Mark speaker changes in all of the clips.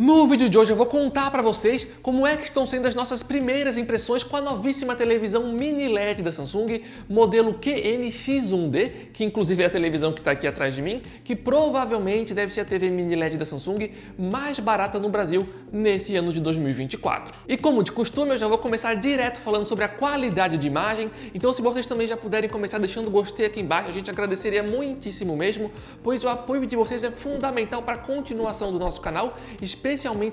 Speaker 1: No vídeo de hoje eu vou contar para vocês como é que estão sendo as nossas primeiras impressões com a novíssima televisão mini LED da Samsung, modelo QNX1D, que inclusive é a televisão que está aqui atrás de mim, que provavelmente deve ser a TV mini LED da Samsung mais barata no Brasil nesse ano de 2024. E como de costume, eu já vou começar direto falando sobre a qualidade de imagem, então se vocês também já puderem começar deixando o gostei aqui embaixo, a gente agradeceria muitíssimo mesmo, pois o apoio de vocês é fundamental para a continuação do nosso canal, especialmente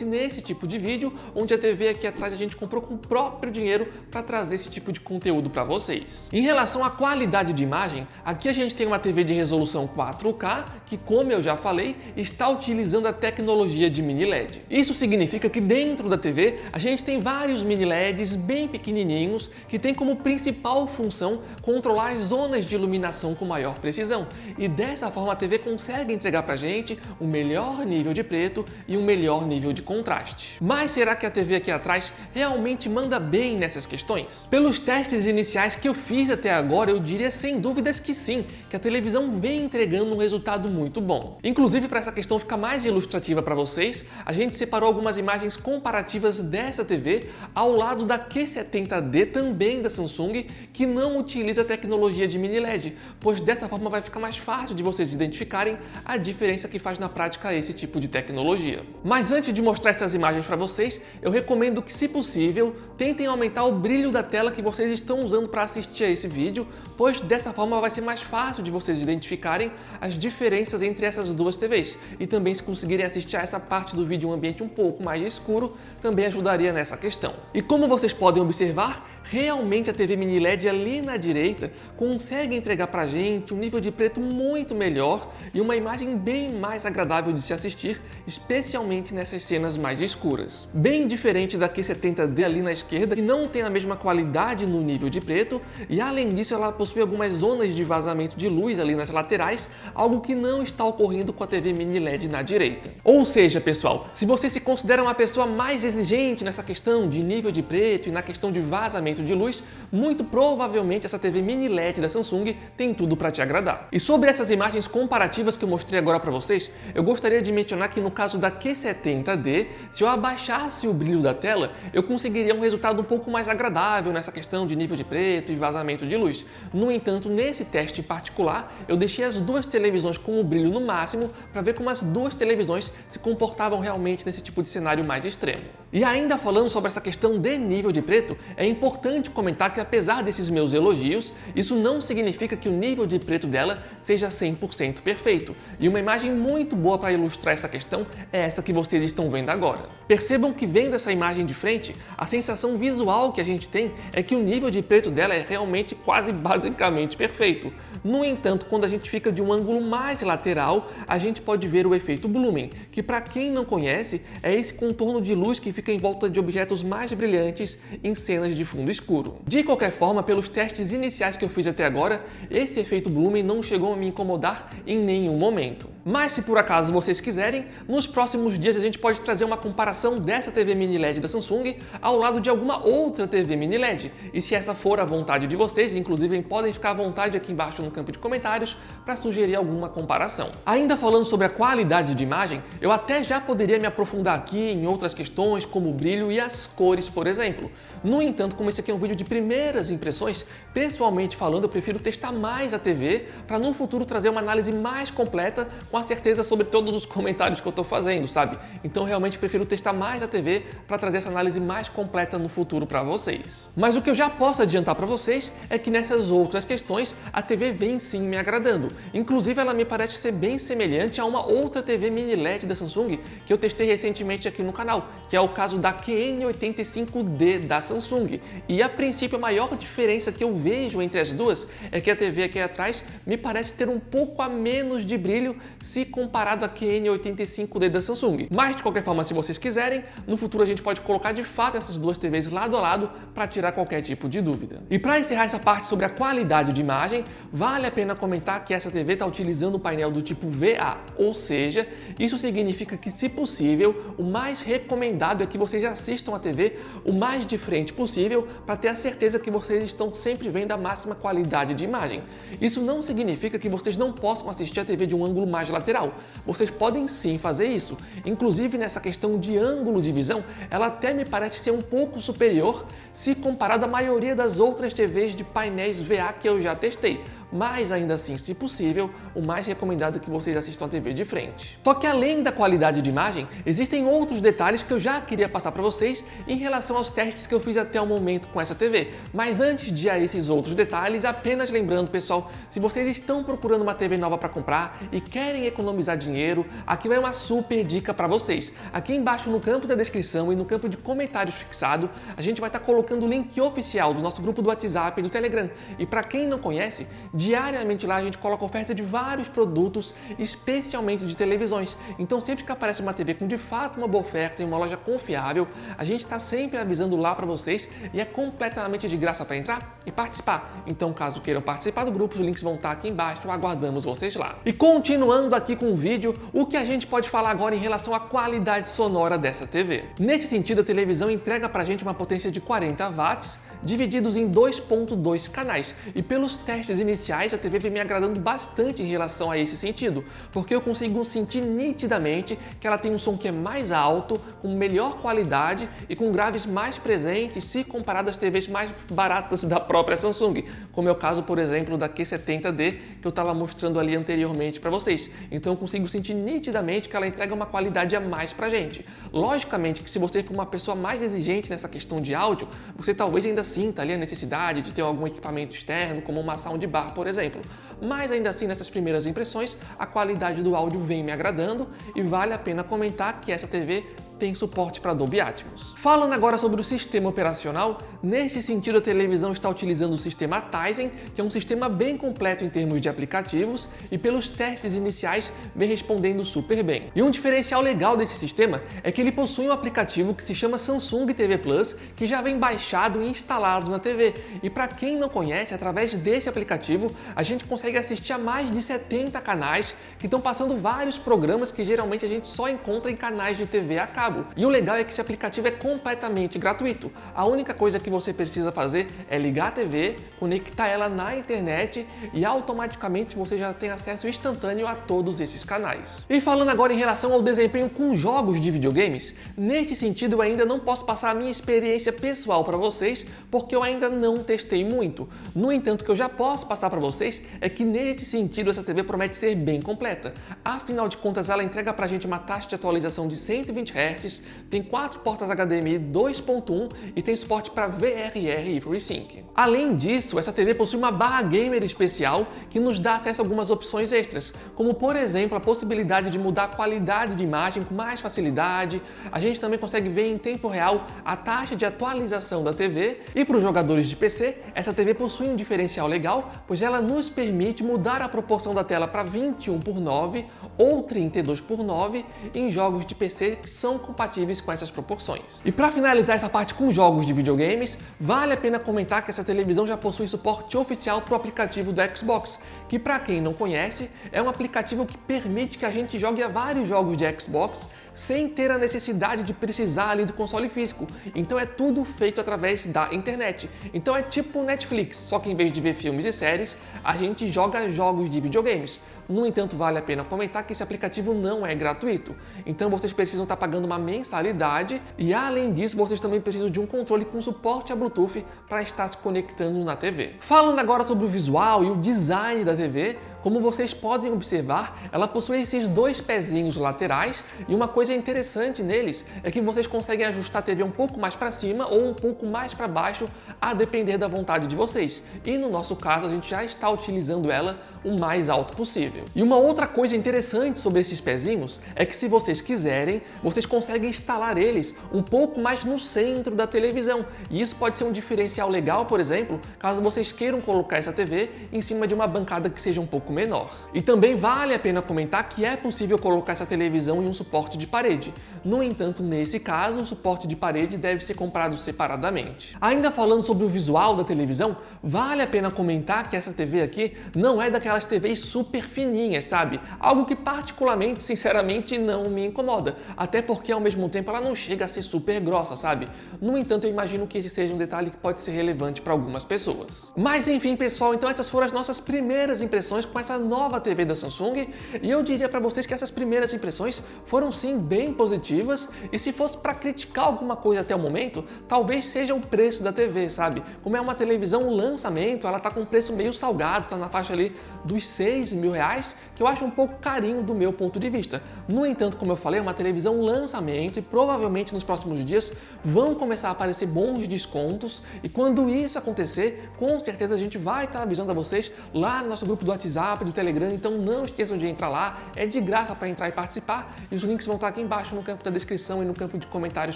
Speaker 1: nesse tipo de vídeo, onde a TV aqui atrás a gente comprou com o próprio dinheiro para trazer esse tipo de conteúdo para vocês. Em relação à qualidade de imagem, aqui a gente tem uma TV de resolução 4K, que como eu já falei, está utilizando a tecnologia de mini LED. Isso significa que dentro da TV a gente tem vários mini LEDs bem pequenininhos, que tem como principal função controlar as zonas de iluminação com maior precisão. E dessa forma a TV consegue entregar pra gente um melhor nível de preto e um melhor nível de contraste. Mas será que a TV aqui atrás realmente manda bem nessas questões? Pelos testes iniciais que eu fiz até agora, eu diria sem dúvidas que sim, que a televisão vem entregando um resultado muito bom. Inclusive, para essa questão ficar mais ilustrativa para vocês, a gente separou algumas imagens comparativas dessa TV ao lado da Q70D, também da Samsung, que não utiliza a tecnologia de mini LED, pois dessa forma vai ficar mais fácil de vocês identificarem a diferença que faz na prática esse tipo de tecnologia. Mas antes de mostrar essas imagens para vocês, eu recomendo que, se possível, tentem aumentar o brilho da tela que vocês estão usando para assistir a esse vídeo, pois dessa forma vai ser mais fácil de vocês identificarem as diferenças entre essas duas TVs. E também, se conseguirem assistir a essa parte do vídeo em um ambiente um pouco mais escuro, também ajudaria nessa questão. E como vocês podem observar, realmente a TV mini LED ali na direita consegue entregar pra gente um nível de preto muito melhor e uma imagem bem mais agradável de se assistir, especialmente nessas cenas mais escuras. Bem diferente da Q70D ali na esquerda, que não tem a mesma qualidade no nível de preto e além disso ela possui algumas zonas de vazamento de luz ali nas laterais, algo que não está ocorrendo com a TV mini LED na direita. Ou seja, pessoal, se você se considera uma pessoa mais exigente nessa questão de nível de preto e na questão de vazamento de luz, muito provavelmente essa TV mini LED da Samsung tem tudo para te agradar. E sobre essas imagens comparativas que eu mostrei agora para vocês, eu gostaria de mencionar que no caso da Q70D, se eu abaixasse o brilho da tela, eu conseguiria um resultado um pouco mais agradável nessa questão de nível de preto e vazamento de luz. No entanto, nesse teste em particular, eu deixei as duas televisões com o brilho no máximo para ver como as duas televisões se comportavam realmente nesse tipo de cenário mais extremo. E ainda falando sobre essa questão de nível de preto, é importante comentar que apesar desses meus elogios, isso não significa que o nível de preto dela seja 100% perfeito. E uma imagem muito boa para ilustrar essa questão é essa que vocês estão vendo agora. Percebam que vendo essa imagem de frente, a sensação visual que a gente tem é que o nível de preto dela é realmente quase basicamente perfeito. No entanto, quando a gente fica de um ângulo mais lateral, a gente pode ver o efeito blooming, que para quem não conhece, é esse contorno de luz que fica em volta de objetos mais brilhantes em cenas de fundo escuro. De qualquer forma, pelos testes iniciais que eu fiz até agora, esse efeito blooming não chegou a me incomodar em nenhum momento. Mas se por acaso vocês quiserem, nos próximos dias a gente pode trazer uma comparação dessa TV mini LED da Samsung ao lado de alguma outra TV mini LED. E se essa for a vontade de vocês, inclusive podem ficar à vontade aqui embaixo no campo de comentários para sugerir alguma comparação. Ainda falando sobre a qualidade de imagem, eu até já poderia me aprofundar aqui em outras questões como o brilho e as cores, por exemplo. No entanto, como esse aqui é um vídeo de primeiras impressões, pessoalmente falando, eu prefiro testar mais a TV para no futuro trazer uma análise mais completa com a certeza sobre todos os comentários que eu estou fazendo, sabe? Então realmente prefiro testar mais a TV para trazer essa análise mais completa no futuro para vocês. Mas o que eu já posso adiantar para vocês é que nessas outras questões a TV vem sim me agradando. Inclusive ela me parece ser bem semelhante a uma outra TV mini LED da Samsung que eu testei recentemente aqui no canal, que é o caso da QN85D da Samsung. E a princípio a maior diferença que eu vejo entre as duas é que a TV aqui atrás me parece ter um pouco a menos de brilho se comparado à QN85D da Samsung. Mas de qualquer forma, se vocês quiserem, no futuro a gente pode colocar de fato essas duas TVs lado a lado para tirar qualquer tipo de dúvida. E para encerrar essa parte sobre a qualidade de imagem, vale a pena comentar que essa TV está utilizando o painel do tipo VA, ou seja, isso significa que, se possível, o mais recomendado é que vocês assistam a TV o mais de frente possível para ter a certeza que vocês estão sempre vendo a máxima qualidade de imagem. Isso não significa que vocês não possam assistir a TV de um ângulo mais lateral. Vocês podem sim fazer isso. Inclusive nessa questão de ângulo de visão, ela até me parece ser um pouco superior se comparado à maioria das outras TVs de painéis VA que eu já testei. Mas ainda assim, se possível, o mais recomendado é que vocês assistam a TV de frente. Só que além da qualidade de imagem, existem outros detalhes que eu já queria passar para vocês em relação aos testes que eu fiz até o momento com essa TV. Mas antes de ir a esses outros detalhes, apenas lembrando, pessoal, se vocês estão procurando uma TV nova para comprar e querem economizar dinheiro, aqui vai uma super dica para vocês. Aqui embaixo no campo da descrição e no campo de comentários fixado, a gente vai estar colocando o link oficial do nosso grupo do WhatsApp e do Telegram. E para quem não conhece, diariamente lá a gente coloca oferta de vários produtos, especialmente de televisões. Então sempre que aparece uma TV com de fato uma boa oferta em uma loja confiável, a gente está sempre avisando lá para vocês e é completamente de graça para entrar e participar. Então caso queiram participar do grupo, os links vão estar aqui embaixo, aguardamos vocês lá. E continuando aqui com o vídeo, o que a gente pode falar agora em relação à qualidade sonora dessa TV. Nesse sentido, a televisão entrega pra gente uma potência de 40 watts, divididos em 2.2 canais. E pelos testes iniciais, a TV vem me agradando bastante em relação a esse sentido, porque eu consigo sentir nitidamente que ela tem um som que é mais alto, com melhor qualidade e com graves mais presentes se comparado às TVs mais baratas da própria Samsung, como é o caso, por exemplo, da Q70D, que eu estava mostrando ali anteriormente para vocês. Então eu consigo sentir nitidamente que ela entrega uma qualidade a mais pra gente. Logicamente que se você for uma pessoa mais exigente nessa questão de áudio, você talvez ainda sinta ali a necessidade de ter algum equipamento externo, como uma soundbar, por exemplo. Mas ainda assim, nessas primeiras impressões, a qualidade do áudio vem me agradando e vale a pena comentar que essa TV tem suporte para Dolby Atmos. Falando agora sobre o sistema operacional, nesse sentido a televisão está utilizando o sistema Tizen, que é um sistema bem completo em termos de aplicativos e pelos testes iniciais vem respondendo super bem. E um diferencial legal desse sistema é que ele possui um aplicativo que se chama Samsung TV Plus, que já vem baixado e instalado na TV. E para quem não conhece, através desse aplicativo a gente consegue assistir a mais de 70 canais que estão passando vários programas que geralmente a gente só encontra em canais de TV a cabo. E o legal é que esse aplicativo é completamente gratuito. A única coisa que você precisa fazer é ligar a TV, conectar ela na internet e automaticamente você já tem acesso instantâneo a todos esses canais. E falando agora em relação ao desempenho com jogos de videogames, nesse sentido eu ainda não posso passar a minha experiência pessoal para vocês, porque eu ainda não testei muito. No entanto, o que eu já posso passar para vocês é que nesse sentido essa TV promete ser bem completa. Afinal de contas, ela entrega pra gente uma taxa de atualização de 120 Hz, tem 4 portas HDMI 2.1 e tem suporte para VRR e FreeSync. Além disso, essa TV possui uma barra gamer especial que nos dá acesso a algumas opções extras, como por exemplo a possibilidade de mudar a qualidade de imagem com mais facilidade. A gente também consegue ver em tempo real a taxa de atualização da TV e para os jogadores de PC, essa TV possui um diferencial legal, pois ela nos permite mudar a proporção da tela para 21:9 ou 32:9 em jogos de PC que são compatíveis com essas proporções. E para finalizar essa parte com jogos de videogames, vale a pena comentar que essa televisão já possui suporte oficial para o aplicativo do Xbox, que para quem não conhece, é um aplicativo que permite que a gente jogue a vários jogos de Xbox sem ter a necessidade de precisar ali do console físico. Então é tudo feito através da internet. Então é tipo Netflix, só que em vez de ver filmes e séries, a gente joga jogos de videogames. No entanto, vale a pena comentar que esse aplicativo não é gratuito. Então vocês precisam estar pagando uma mensalidade e além disso, vocês também precisam de um controle com suporte a Bluetooth para estar se conectando na TV. Falando agora sobre o visual e o design da TV, como vocês podem observar, ela possui esses dois pezinhos laterais e uma coisa interessante neles é que vocês conseguem ajustar a TV um pouco mais para cima ou um pouco mais para baixo, a depender da vontade de vocês. E no nosso caso, a gente já está utilizando ela o mais alto possível. E uma outra coisa interessante sobre esses pezinhos é que se vocês quiserem, vocês conseguem instalar eles um pouco mais no centro da televisão. E isso pode ser um diferencial legal, por exemplo, caso vocês queiram colocar essa TV em cima de uma bancada que seja um pouco menor. E também vale a pena comentar que é possível colocar essa televisão em um suporte de parede. No entanto, nesse caso, o suporte de parede deve ser comprado separadamente. Ainda falando sobre o visual da televisão, vale a pena comentar que essa TV aqui não é daquelas TVs super fininhas, sabe? Algo que particularmente, sinceramente, não me incomoda. Até porque, ao mesmo tempo, ela não chega a ser super grossa, sabe? No entanto, eu imagino que esse seja um detalhe que pode ser relevante para algumas pessoas. Mas enfim, pessoal, então essas foram as nossas primeiras impressões com essa nova TV da Samsung. E eu diria para vocês que essas primeiras impressões foram sim bem positivas. E se fosse para criticar alguma coisa até o momento, talvez seja o preço da TV, sabe? Como é uma televisão lançamento, ela tá com um preço meio salgado, tá na faixa ali dos R$6.000, que eu acho um pouco carinho do meu ponto de vista. No entanto, como eu falei, é uma televisão lançamento e provavelmente nos próximos dias vão começar a aparecer bons descontos, e quando isso acontecer, com certeza a gente vai estar avisando a vocês lá no nosso grupo do WhatsApp, do Telegram, então não esqueçam de entrar lá, é de graça para entrar e participar, e os links vão estar aqui embaixo no campo da descrição e no campo de comentários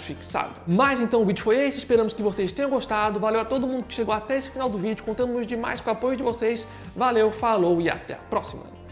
Speaker 1: fixado. Mas então o vídeo foi esse, esperamos que vocês tenham gostado, valeu a todo mundo que chegou até esse final do vídeo, contamos demais com o apoio de vocês, valeu, falou e até a próxima!